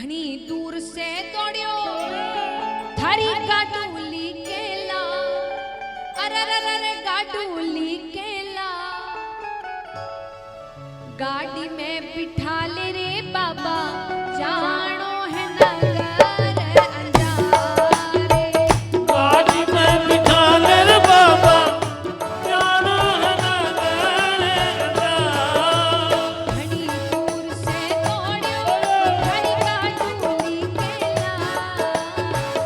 घनी दूर से दौड़ियो थारी गाडूली केला, अरे गाडूली केला, गाड़ी में बिठा ले रे बाबा जानो है नगर अंजारे। गाड़ी में बिठा ले रे बाबा जानो है नगर अंजारे। घनी दूर से दौड़ियो थारी गाडूली केला,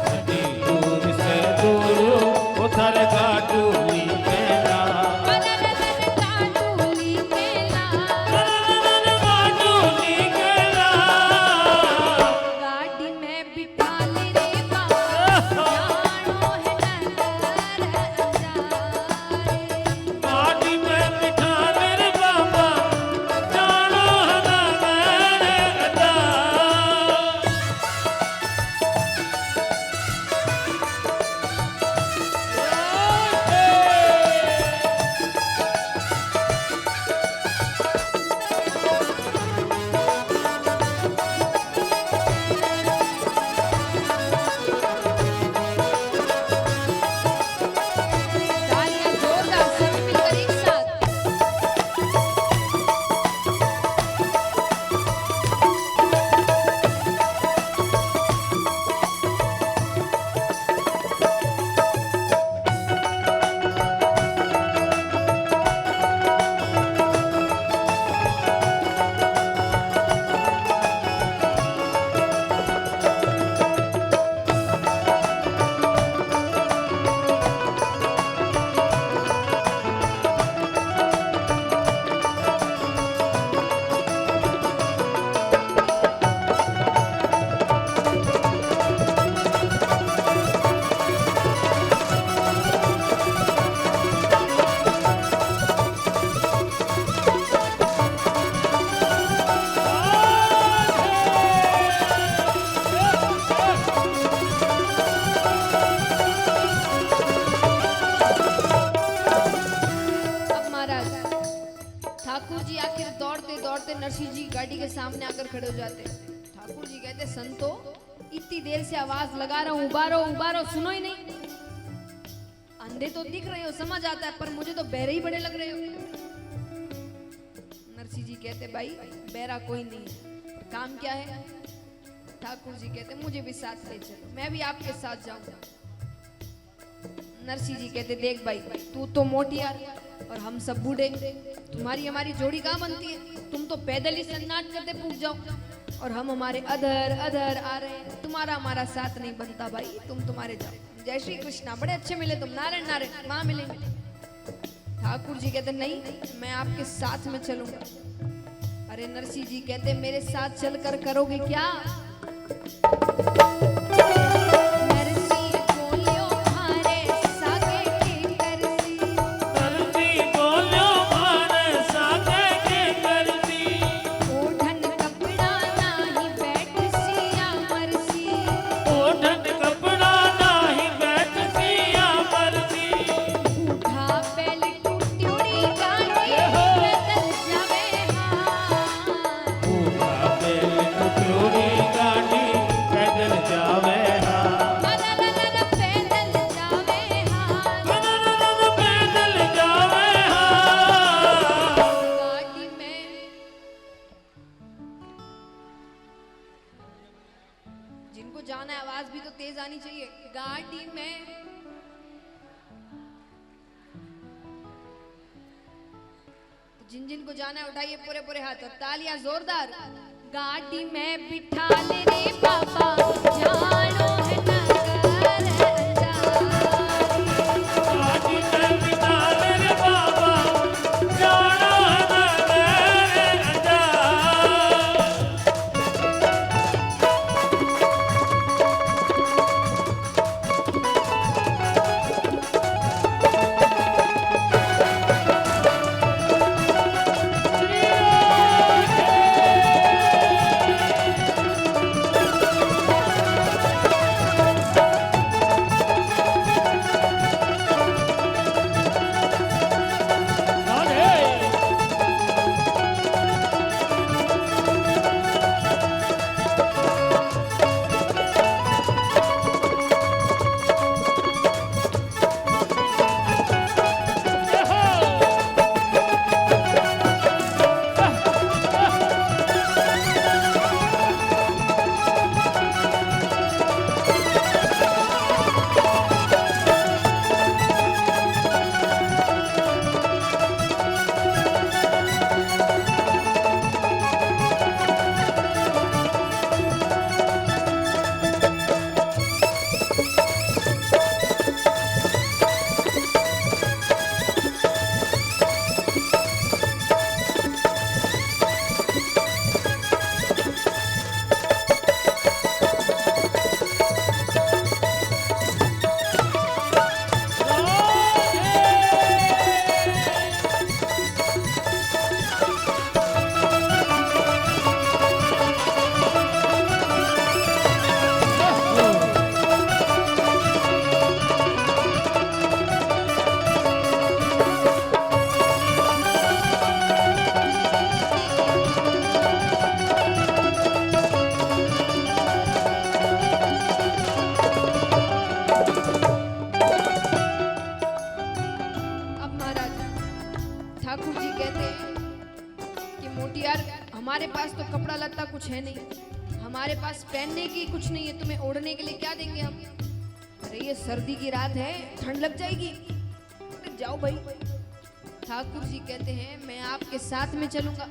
घनी दूर से दौड़ियो वो थारे गाडूली केला, अरे गाडूली केला, गाडूली केला। गाड़ी में बिठा ले रे बाबा जानो है नगर अंजारे। गाड़ी में बिठा ले रे बाबा जानो है नगर अंजारे। तालियां जोरदार सभी मिलकर एक साथ। अब महाराज ठाकुर जी आखिर दौड़ते दौड़ते नरसिंह जी गाड़ी के सामने आकर खड़े हो जाते। ठाकुर जी कहते संतो इतनी देर से आवाज लगा रहा हूँ उबारो सुनो ही नहीं। अंधे तो दिख रहे हो समझ आता है पर मुझे तो बहरे ही बड़े लग रहे हो। नरसिंह जी कहते भाई बहरा कोई नहीं है, काम क्या है? ठाकुर जी कहते मुझे भी साथ ले चलो, मैं भी आपके साथ जाऊंगा। नरसिंह जी कहते देख भाई तू तो मोटियार और हम सब बूढ़े, तुम्हारी हमारी जोड़ी कहाँ बनती है? तुम तो पैदल ही सन्नाट करते पूछ जाओ और हम हमारे अधर अधर आ रहे हैं, तुम्हारा हमारा साथ नहीं बनता भाई, तुम तुम्हारे जाओ। जय श्री कृष्णा, बड़े अच्छे मिले तुम, नारायण नारायण वहां मिलेंगे। ठाकुर जी कहते नहीं मैं आपके साथ में चलूंगा। अरे नरसिंह जी कहते मेरे साथ चलकर करोगे क्या? नरसिंह बोलियो मारे सागे के करसी, नरसी बोलो मारे सागे के करसी, ओढ़न कपड़ा नाही बैठसिया मरसी, ओढ़न कपड़ा नाही बैठसिया मरसी, उठा बैल टूट्योड़ी गाड़ी बदल जावे हाथ, ऊठा बैल टुकड़ी गाड़ी पैदल जावे हाथ, पैदल जावे हाथ। पैदल जावे हाथ। गाड़ी में जिनको जाना है आवाज भी तो तेज आनी चाहिए। गाड़ी में जिन जिन को जाना है उठाइए पूरे पूरे हाथ और तालियां जोरदार। गाड़ी में बिठा ले रे बाबा जानो है नगर अंजारी। गाड़ी में बिठा ले रे बाबा जाना है नगर अंजारे। कुछ है नहीं, हमारे पास पहनने की कुछ नहीं है, तुम्हें ओढ़ने के लिए क्या देंगे हम? अरे ये सर्दी की रात है, ठंड लग जाएगी। अरे जाओ भाई। ठाकुर जी कहते हैं मैं आपके साथ में चलूंगा।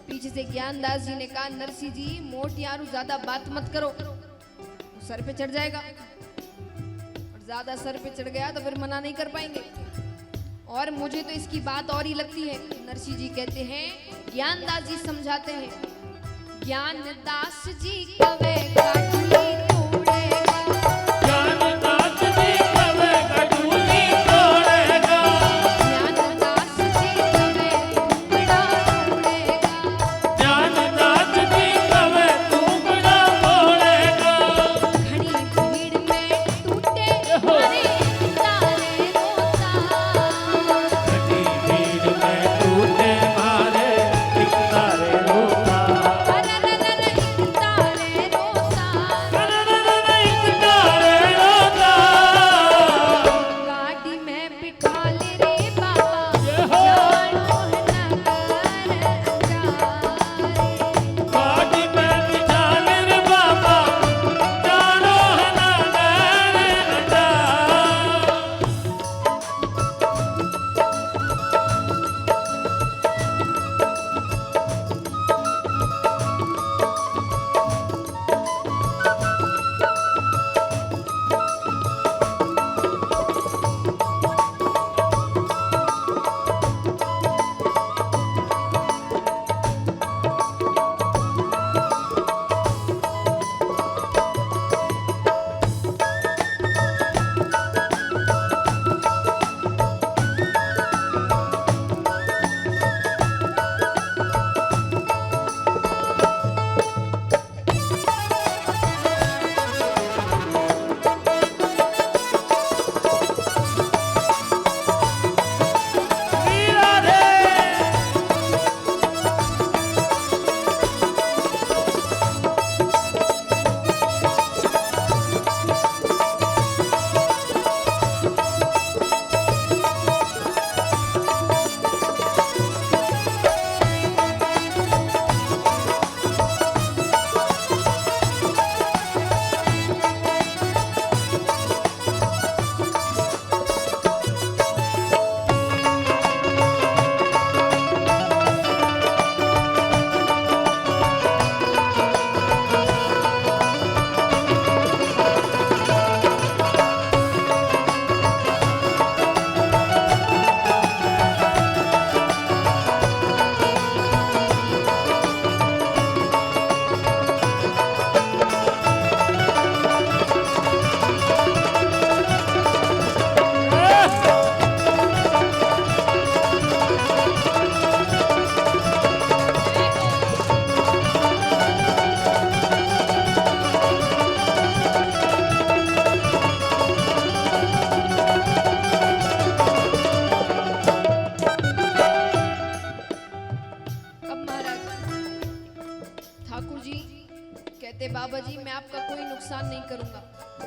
पीछे से ज्ञानदास जी ने कहा नरसिंह जी मोटियारू ज्यादा बात मत करो, तो सर पे चढ़ जाएगा, और ज्यादा सर पे चढ़ गया तो फिर मना नहीं कर पाएंगे। और मुझे तो इसकी बात और ही लगती है। नरसिंह जी कहते हैं, ज्ञानदास जी समझाते हैं, ज्ञानदास जी कवे काटली तोड़ेगा, ज्ञानदास जी कवे कटुली तोड़ेगा, ज्ञानदास जी कवे टुकड़ा तोड़ेगा, ज्ञानदास जी कवे टुकड़ा तोड़ेगा। घड़ी भीड़ में टूटे हरे तारे रोता, घड़ी भीड़ में टूटे मारे एक तारे रोता, अरररर एक तारे रोता, अरररर एक तारे रोता। गाड़ी में बिठा ले रे बाबा, जय हो। जानो है नगर अंगारे। गाड़ी में बिठा ले रे बाबा, जानो है नगर अंगार। वीरा रे अब महाराज ठाकुर जी कहते बाबा जी मैं आपका कोई नुकसान नहीं करूंगा,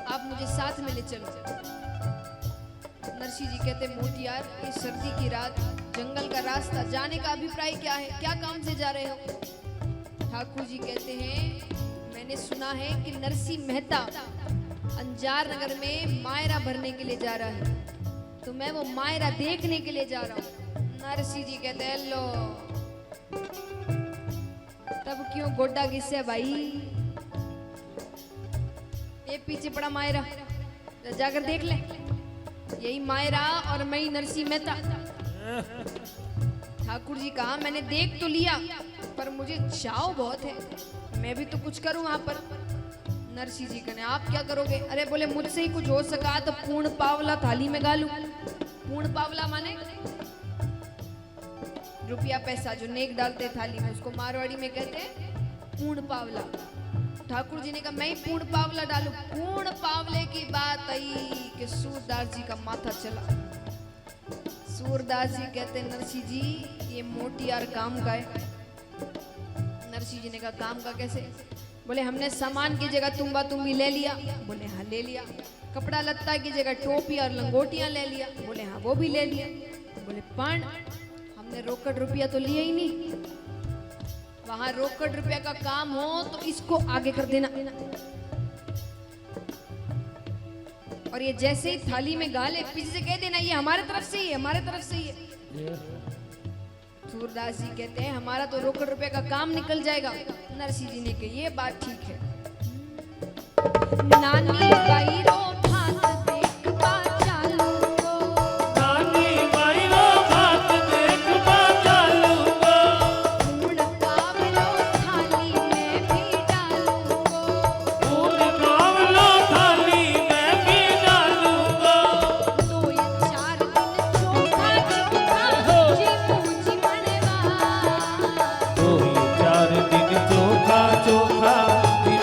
आप मुझे साथ में ले चलो। नरसिंह जी कहते मोटियार इस सर्दी की रात जंगल का रास्ता जाने का अभिप्राय क्या है, क्या काम से जा रहे हो? ठाकुर जी कहते हैं मैंने सुना है कि नरसिंह मेहता अंजार नगर में मायरा भरने के लिए जा रहा है, तो मैं वो मायरा देखने के लिए जा रहा हूँ। नरसिंह जी कहते हैं लो तब क्यों गोड्डा घिसे भाई, ये पीछे पड़ा मायरा, जाकर देख ले, यही मायरा और मैं ही नरसिंह मेहता। ठाकुर जी कहा मैंने देख तो लिया पर मुझे चाव बहुत है, मैं भी तो कुछ करूं वहां पर। नरसिंह जी कहने आप क्या करोगे? अरे बोले मुझसे ही कुछ हो सका तो पूर्ण पावला थाली में गालू। पूर्ण पावला माने रुपया पैसा जो नेक डालते थाली में, उसको मारवाड़ी में कहते हैं पूर्ण पावला। ठाकुर जी ने कहा मैं ही पूर्ण पावला डालू। पूर्ण पावले की बात आई कि सूरदास जी का माथा चला। सूरदास जी कहते नरसिंह जी ये मोटियार काम का है। नरसिंह जी ने कहा काम का कैसे? बोले हमने सामान की जगह तुम्बा तुम्बी ले लिया। बोले हाँ ले लिया। कपड़ा लत्ता की जगह टोपी और लंगोटियां ले लिया। बोले हाँ वो भी ले लिया। बोले पण हमने रोकड़ रुपया तो लिया ही नहीं, वहां रोकड़ रुपया का काम हो तो इसको आगे कर देना। और ये जैसे ही थाली में गाले पीछे से कह देना ये हमारे तरफ से ही है, हमारे तरफ से ही है। सूरदास जी कहते हैं हमारा तो रोकड़ रुपए का काम निकल जाएगा। नरसिंह जी ने कही ये बात ठीक है। नानी बाईरो भात देख बा चालू को, नानी बाईरो भात देख बा चालू को, खून कावलो थाली में भी डालू को, खून कावलो थाली में भी डालू को, 2-4 दिन चोखा चोखा जी पूजी मनवा, 2-4 दिन चोखा चोखा जी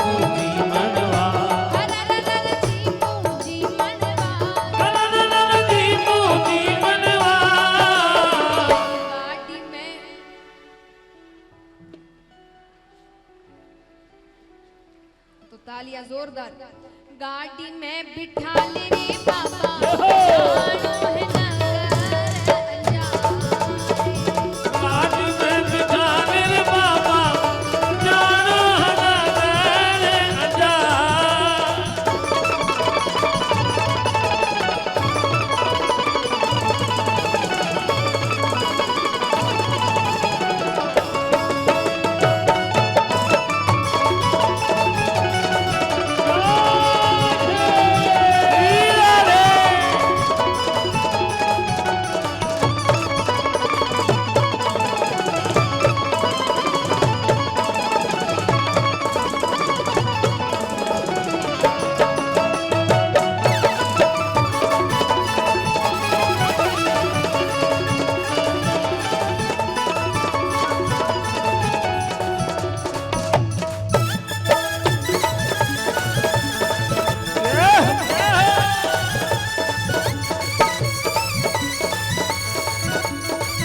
मनवा, जी पूजी मनवा। जी पूजी मनवा। गाड़ी में तो तालियां जोरदार। गाड़ी में बिठा ले रे बाबा, जानो है नगर अंजाए। आज में बिठा मेरे बाबा जानो हमारे अजा।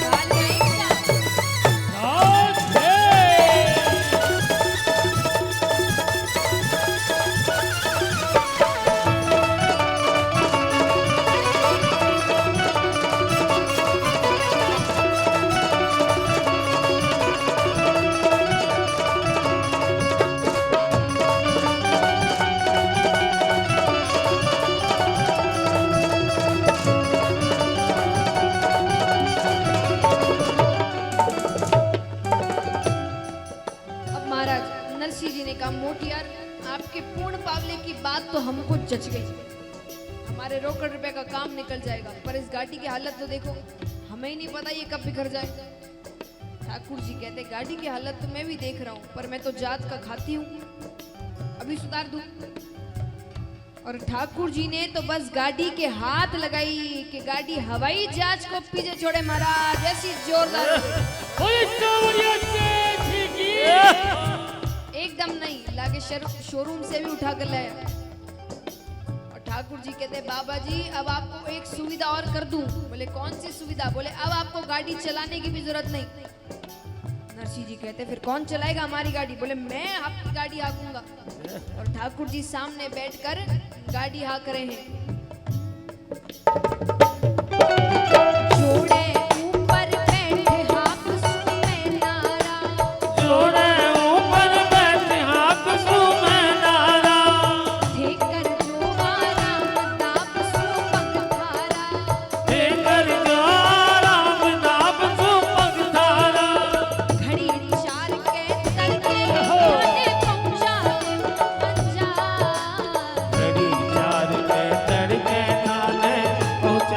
तालियां एक साथ। अब महाराज नरसिंह जी ने कहा मोटियार आपके पूर्ण पावले की बात तो हमको जच गई, हमारे रोकड़ रुपए का काम निकल जाएगा, पर इस गाड़ी की हालत तो देखो, हमें ही नहीं पता ये कब बिखर जाए। ठाकुर जी कहते गाड़ी की हालत तो मैं भी देख रहा हूँ, पर मैं तो जात का खाती हूँ, अभी सुधार दूं। और ठाकुर जी ने तो बस गाड़ी के हाथ लगाई कि गाड़ी हवाई जहाज को पीछे छोड़े महाराज, ऐसी जोरदार एकदम नहीं लागे शोरूम से भी उठा कर लाया। और ठाकुर जी कहते बाबा जी अब आपको एक सुविधा और कर दूं। बोले कौन सी सुविधा? बोले अब आपको गाड़ी चलाने की भी जरूरत नहीं। नरसिंह जी कहते फिर कौन चलाएगा हमारी गाड़ी? बोले मैं आपकी गाड़ी हाँकूंगा। और ठाकुर जी सामने बैठकर गाड़ी हाँक रहे हैं। जोड़े ऊपर बैठे हाँक सुने नारा, जोड़े ऊपर बैठे हाथ सुमे नारा, ठेकर जो आराम दाप सो पगधारा, देकर जो आराम नाप सो पगधारा, घड़ी 4 के तड़के थाने पहुंचा दे अंजार। घड़ी 4 के तड़के थाने पहुँचा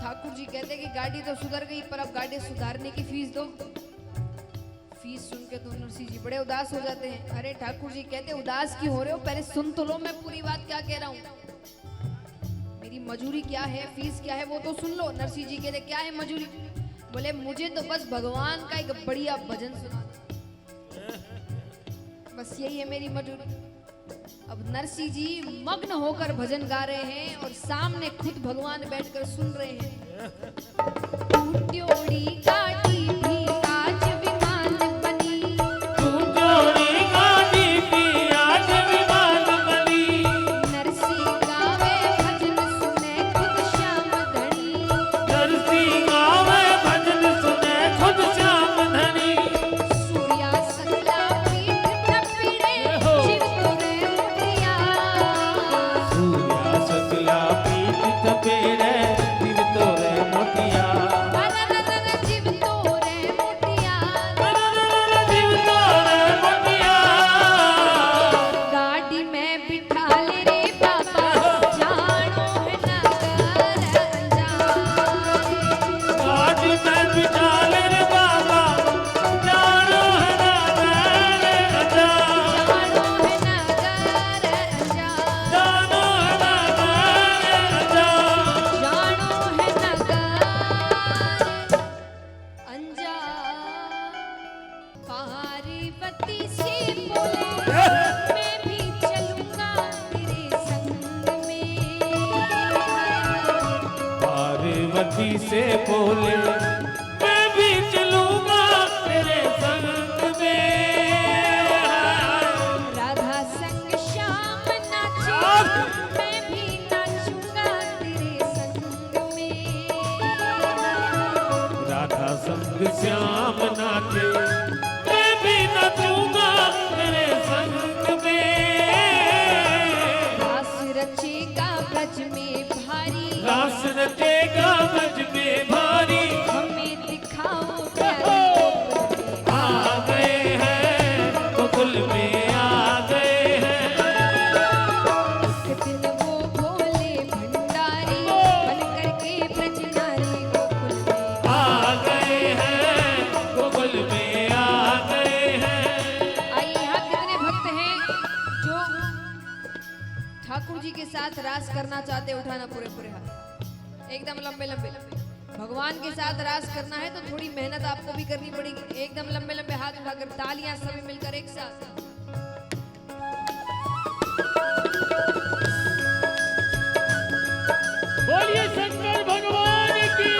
ठाकुर जी कहते कि गाड़ी तो सुधर गई पर अब गाड़ी सुधारने की फीस दो। फीस सुन के तो नरसिंह जी बड़े उदास हो जाते हैं। अरे ठाकुर जी कहते उदास क्यों हो रहे हो, पहले सुन तो लो मैं पूरी बात क्या कह रहा हूँ। मेरी मजूरी क्या है, फीस क्या है वो तो सुन लो। नरसिंह जी कहते क्या है मजूरी? बोले मुझे तो बस भगवान का एक बढ़िया भजन सुना दो, बस यही है मेरी मजूरी। अब नरसिंह जी मग्न होकर भजन गा रहे हैं और सामने खुद भगवान बैठकर सुन रहे हैं। टूट्योड़ी काटी भी आज विमान बनी, टूट्योड़ी काटी भी आज विमान बनी। नरसिंह गावे भजन सुने खुद श्याम धनी, नरसिंह गावे भजन सुने खुद श्याम धनी। सूर्या सकला पीठ तपिड़े शिव तुरे मुठिया, सूर्या सकला पीठ तपेड़े दिव तोरे मोटिया। जीव तोरे मुठिया। दिव तोरे मोटिया। गाड़ी में बिठा ले रे बाबा, जानो है नगर अंजारे। आज मैं बिठा ले रे बाबा, जानो है नगर अंजारे। जानो है नगर अंजारे। जानो है नगर अंजारे। जानो है नगर अंजारे। पार्वती से बोले मैं भी चलूंगा तेरे संग में। पार्वती से बोले मैं भी चलूंगा तेरे संग में। राधा संग श्याम नाचे मैं भी नाचूंगा तेरे संग में। राधा संग श्याम नाचे मैं भी नचूंगा तेरे संग में। रास रचेगा ब्रज में भारी, रास रचेगा ब्रज में भारी। हमें दिखाओ प्यारी गोकुल में। आ गए हैं गोकुल में आ गए हैं। एक दिन वो भोले भंडारी बन करके ब्रज नारी गोकुल में। आ गए हैं गोकुल में आ गए हैं। आइए यहाँ कितने भक्त हैं जो ठाकुर जी के साथ रास करना चाहते, उठाना पूरे पूरे हाथ एकदम लंबे लंबे। भगवान के साथ रास करना है तो थोड़ी मेहनत आपको भी करनी पड़ेगी। एकदम लंबे लंबे हाथ उठाकर तालियां सभी मिलकर एक साथ। बोलिए शंकर भगवान की।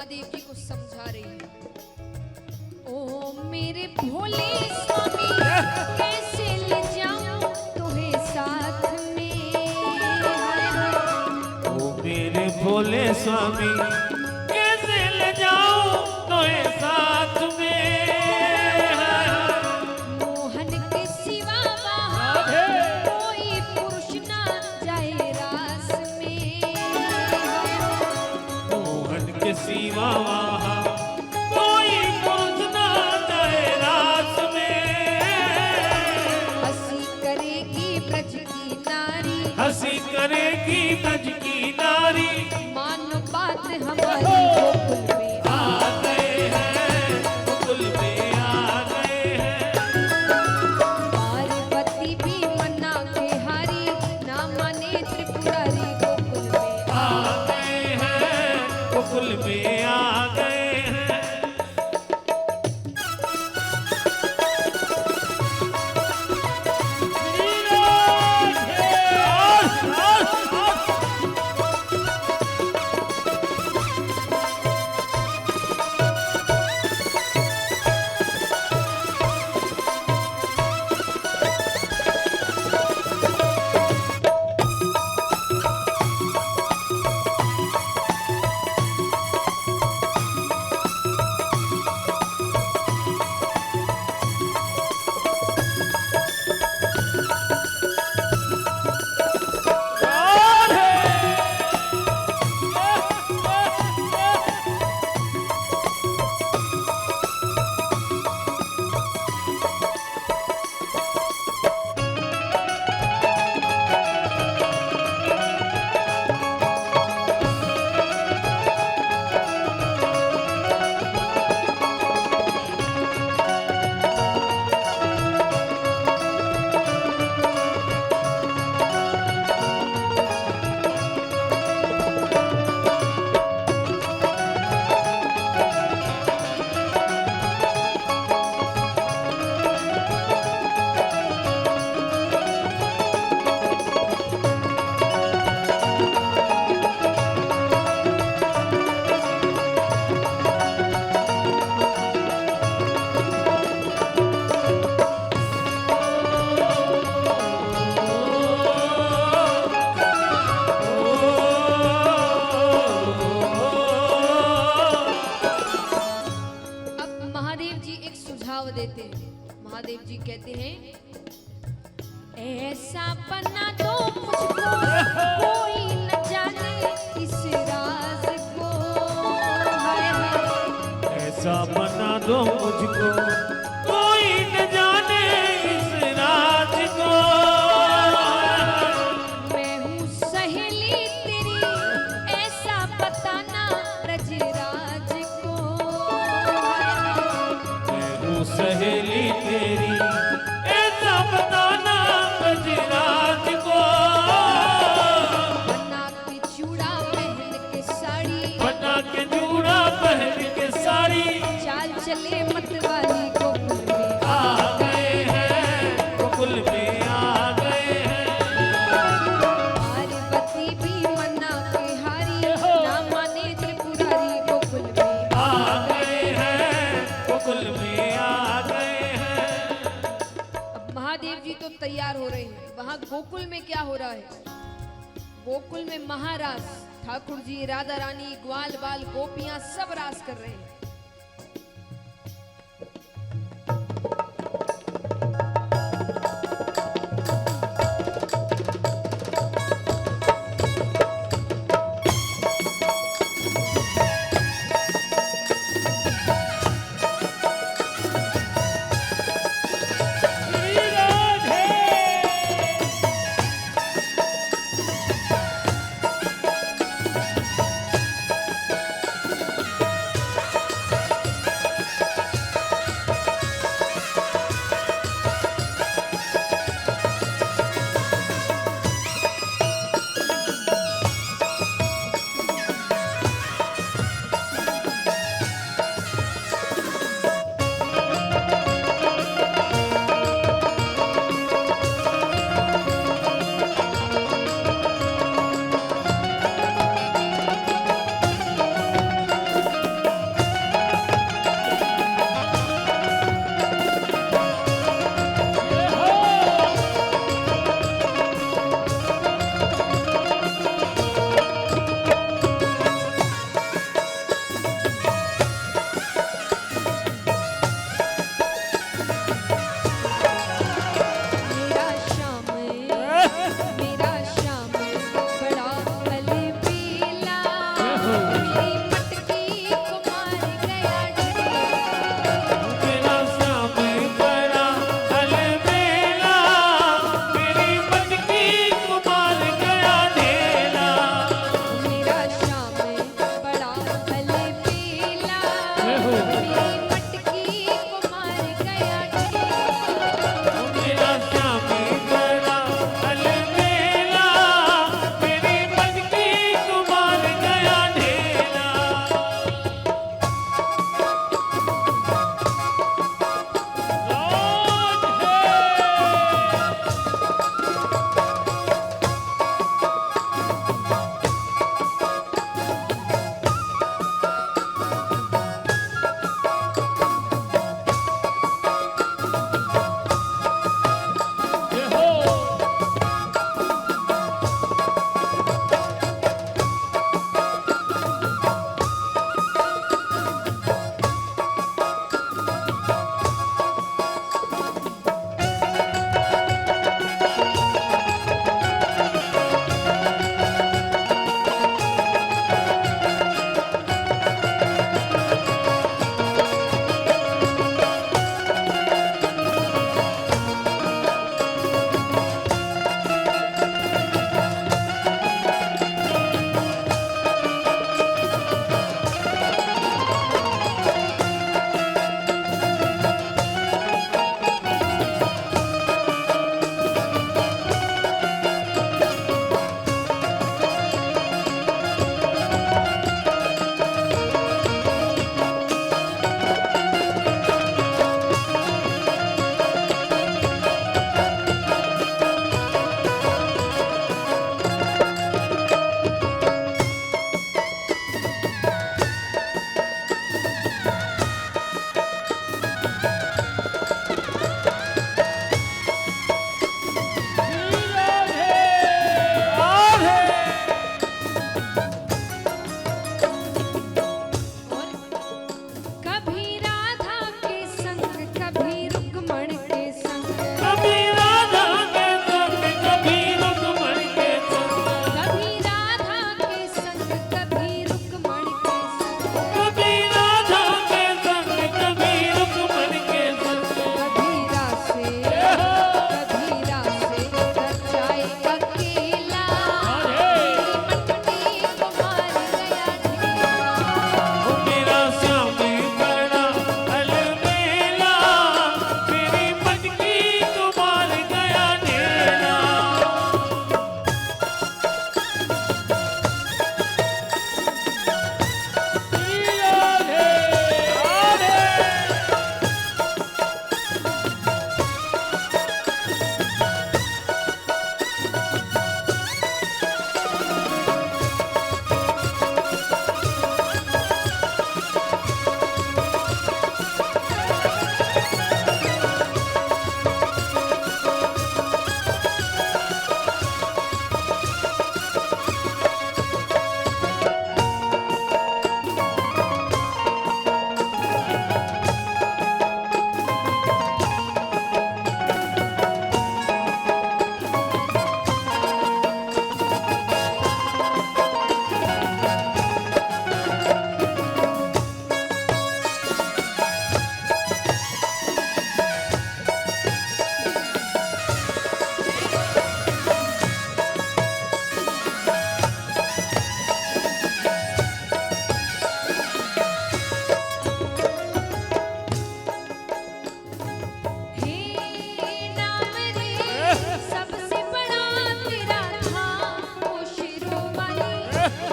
महादेव जी को समझा रही है। ओ मेरे भोले स्वामी कैसे ले जाऊं तुम्हें साथ में। ओ मेरे भोले स्वामी कैसे ले जाऊं तोहे साथ में। मोहन के सिवा वहाँ कोई पुरुष ना जाए रास में। मोहन के सिवा वहाँ कोई पुरुष ना जाए रास में। हंसी करेगी ब्रज की नारी, हंसी करेगी ब्रज की नारी। मान बात हमारी गोकुल में आ गए हैं गोकुल में आ गए हैं। पार्वती भी मन्ना के हारी, ना माने त्रिपुरारी गोकुल में आ गए हैं गोकुल में आ गए हैं। अब महादेव जी एक सुझाव देते हैं। महादेव जी कहते हैं ऐसा बना दो मुझको कोई न जाने इस राज को। हाय हाय ऐसा बना दो मुझको कोई न जाने इस राज को। मैं हूँ सहेली तेरी ऐसा बताना ब्रजराज को। मैं हूँ सहेली तेरी ऐसा बताना ब्रजराज को। बना के चूड़ा पहन के साड़ी, बना के जूड़ा पहन के साड़ी। चाल चले मतवाली गोकुल में आ गए हैं गोकुल में आ गए हैं। पार्वती भी मन्ना के हारी, ना माने त्रिपुरारी गोकुल में आ गए हैं गोकुल में आ गए हैं। अब महादेव जी तो तैयार हो रहे हैं। वहां गोकुल में क्या हो रहा है? गोकुल में महारास, ठाकुर जी, राधा रानी, ग्वाल बाल, गोपियां सब रास कर रहे हैं।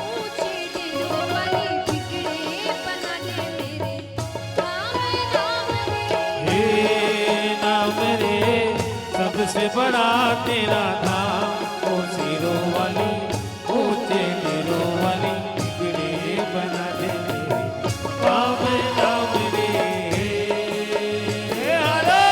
ऊंचे दिलों वाली बिगड़े बना दे मेरे नाम नाम रे। हे नाम रे सबसे बड़ा तेरा नाम ओ सिरों वाली ऊंचे दिलों वाली बिगड़े बना दे मेरे नाम नाम रे। हरे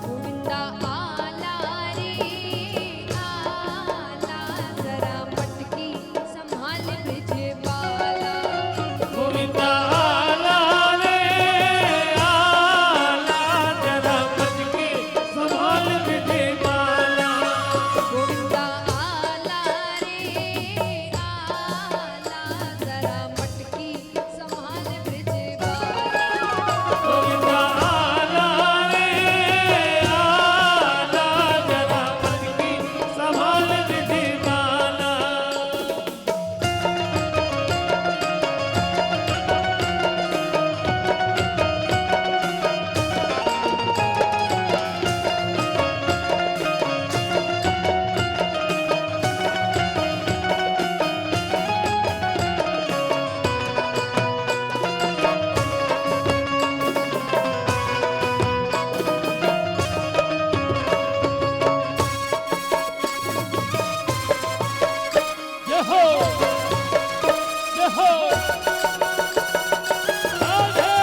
गोविंदा आला रे आला जरा मटकी संभाल ब्रिज बाला। गोविंदा आला रे आला जरा मटकी संभाल बिठे बाला। गोविंदा आला रे आला जरा मटकी संभाल ब्रिज बाला। गोविंदा आला रे आला जरा मटकी संभाल बिठे बाला। जय हो जय हो राधे।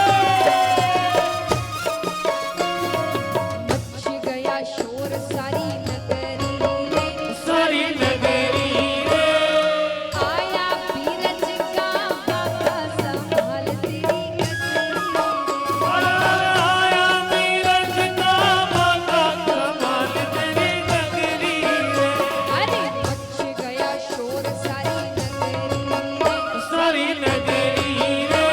मच गया शोर सारी नगरी रे सारी नगरी रे आया बीरज का बाबा संभाल तेरी गगरी आया बीरज का बाबा कमाल तेरी नगरी रे। अरे मच गया शोर सारी नगरी रे सारी नगरी रे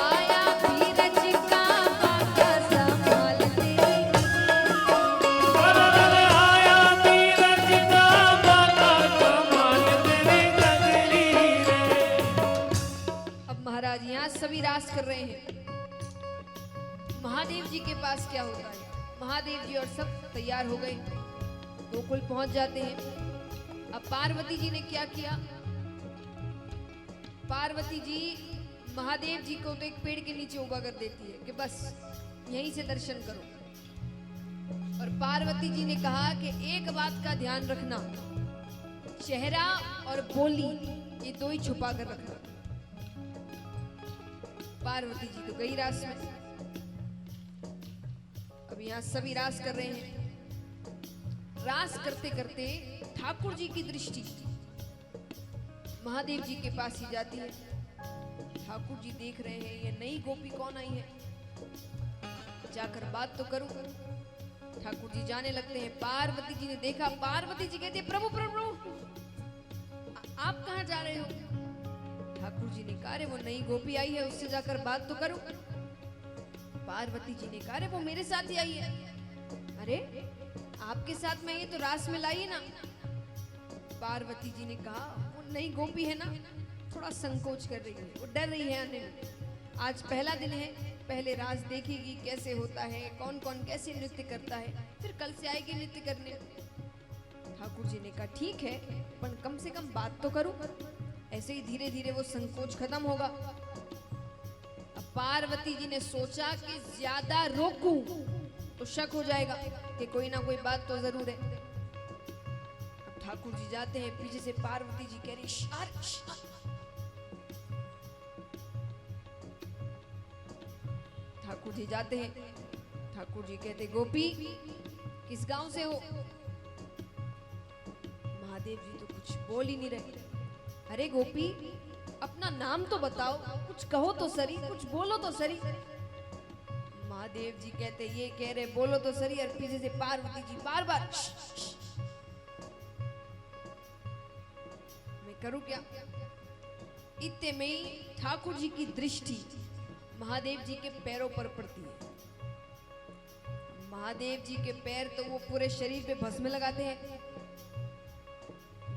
आया बीरज का बाबा संभाल तेरी गगरी आया बीरज का बाबा कमाल तेरी नगरी रे। अब महाराज यहाँ सभी रास कर रहे हैं। महादेव जी के पास क्या होता है, महादेव जी और सब तैयार हो गए, गोकुल पहुंच जाते हैं। अब पार्वती जी ने क्या किया, पार्वती जी महादेव जी को तो एक पेड़ के नीचे उभा कर देती है कि बस यहीं से दर्शन करो। और पार्वती जी ने कहा कि एक बात का ध्यान रखना, चेहरा और बोली ये दो ही छुपा कर रखना। पार्वती जी तो गई रास में। अब यहाँ सभी रास कर रहे हैं। रास करते करते ठाकुर जी की दृष्टि महादेव जी के पास ही जाती है। ठाकुर जी देख रहे हैं ये नई गोपी कौन आई है, जाकर बात तो करूं। ठाकुर जी जाने लगते हैं। पार्वती जी ने देखा, पार्वती जी कहती है प्रभु प्रभु आप कहाँ जा रहे हो। ठाकुर जी ने कहा अरे वो नई गोपी आई है उससे जाकर बात तो करो। पार्वती जी ने कहा अरे वो मेरे साथ ही आई है। अरे आपके साथ में ये तो रास में लाई ना। पार्वती जी ने कहा वो नई गोपी है ना, थोड़ा संकोच कर रही है, वो डर रही है आने में। आज पहला दिन है, पहले रास देखेगी कैसे होता है, कौन कौन कैसे नृत्य करता है, फिर कल से आएगी नृत्य करने। ठाकुर जी ने कहा ठीक है, पर कम से कम बात तो करूं, ऐसे ही धीरे धीरे वो संकोच खत्म होगा। अब पार्वती जी ने सोचा कि ज्यादा रोकूं तो शक हो जाएगा, कि कोई ना कोई बात तो जरूर है। अब ठाकुर जी जाते हैं, पीछे से पार्वती जी कह रही शार। ठाकुर जी जाते हैं, ठाकुर जी कहते गोपी किस गांव से हो? महादेव जी तो कुछ बोल ही नहीं रहे। अरे गोपी अपना नाम तो बताओ, कुछ कहो तो सरी, कुछ बोलो तो सरी। महादेव जी कहते ये कह रहे बोलो तो सरी, और पीछे से पार्वती जी बार बार मैं करूं क्या? इतने में ही ठाकुर जी की दृष्टि महादेव जी के पैरों पर पड़ती है। महादेव जी के पैर तो वो पूरे शरीर पे भस्म लगाते हैं,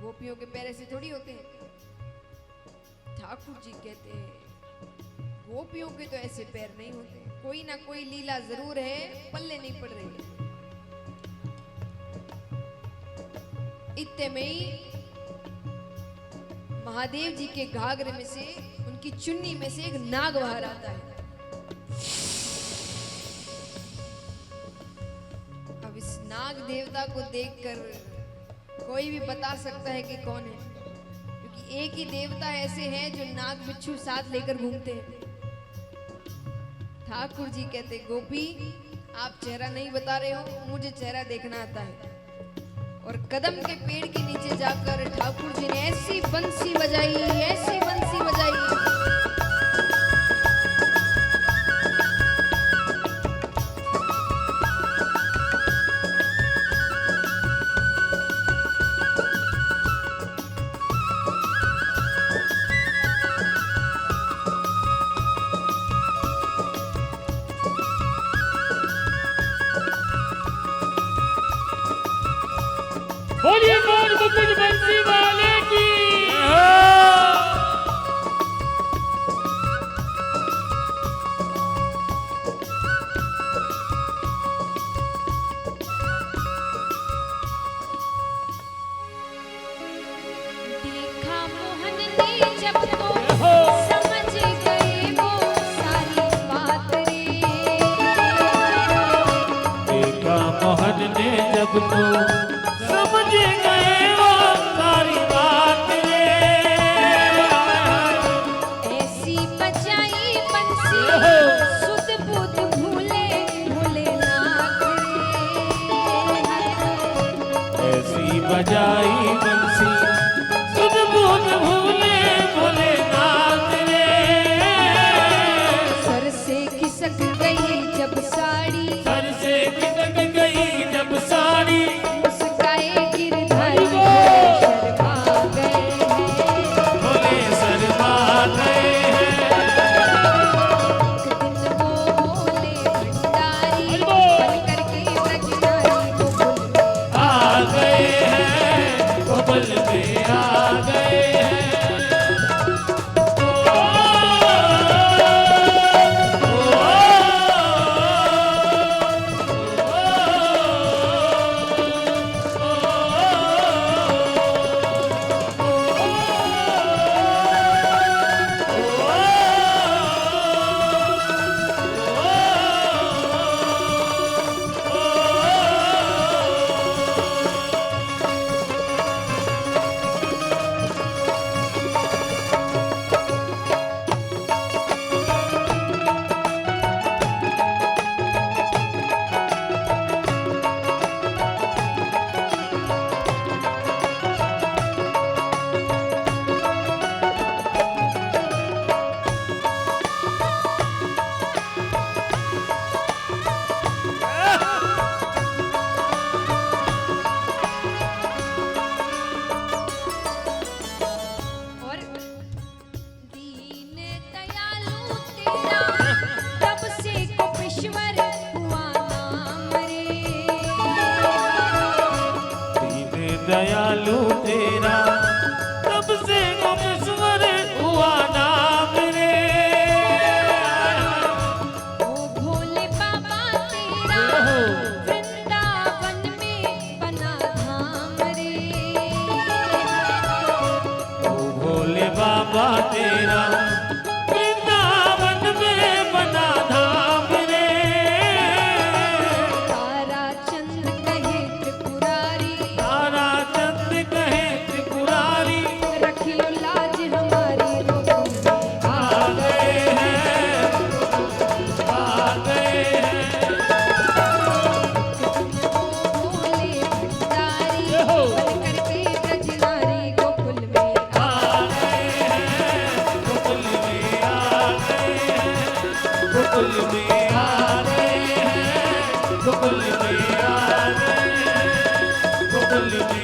गोपियों के पैर ऐसे थोड़ी होते हैं। ठाकुर जी कहते हैं गोपियों के तो ऐसे पैर नहीं होते, कोई ना कोई लीला जरूर है, पल्ले नहीं पड़ रही है। इतने में ही महादेव जी के घाघरे में से, उनकी चुन्नी में से एक नाग बाहर आता है। अब इस नाग देवता को देखकर कोई भी बता सकता है कि कौन है, क्योंकि एक ही देवता ऐसे हैं जो नाग बिच्छू साथ लेकर घूमते हैं। ठाकुर जी कहते गोपी आप चेहरा नहीं बता रहे हो, मुझे चेहरा देखना आता है। और कदम के पेड़ के नीचे जाकर ठाकुर जी ने ऐसी बंसी बजाई, ऐसी बंसी बजाई, बोलिए मोर मुकुट बंसी वाले की। देखा मोहन ने जब तो समझ गए वो सारी बात रे। देखा मोहन ने जब तो समझ गए वो सारी बात रे। ऐसी बजाई बंसी सुध बुध भूले भोलेनाथ रे। ऐसी बजाई बंसी सुध बुध भूले भोलेनाथ रे। सर से खिसक गई जब साड़ी, सर से खिसक गई जब साड़ी, मुस्काए गिरधारी शर्मा गए हैं। भोले शर्मा गए हैं। एक दिन वो भोले भंडारी बन करके ब्रजधारी गोकुल में आ गए हैं, गोकुल में आ गए हैं। और दीन दयालु तेरा तब से गोपेश्वर हुआ नाम रे। दीन दयालु तेरा तब से गोपेश्वर हुआ नाम रे। ओ भोले बाबा तेरा वृंदावन में बना धाम रे। ओ भोले बाबा तेरा वृंदावन में बना धाम रे। तारा चंद्र गोकुल में आ रहे हैं, गोकुल में आ रहे हैं, गोकुल में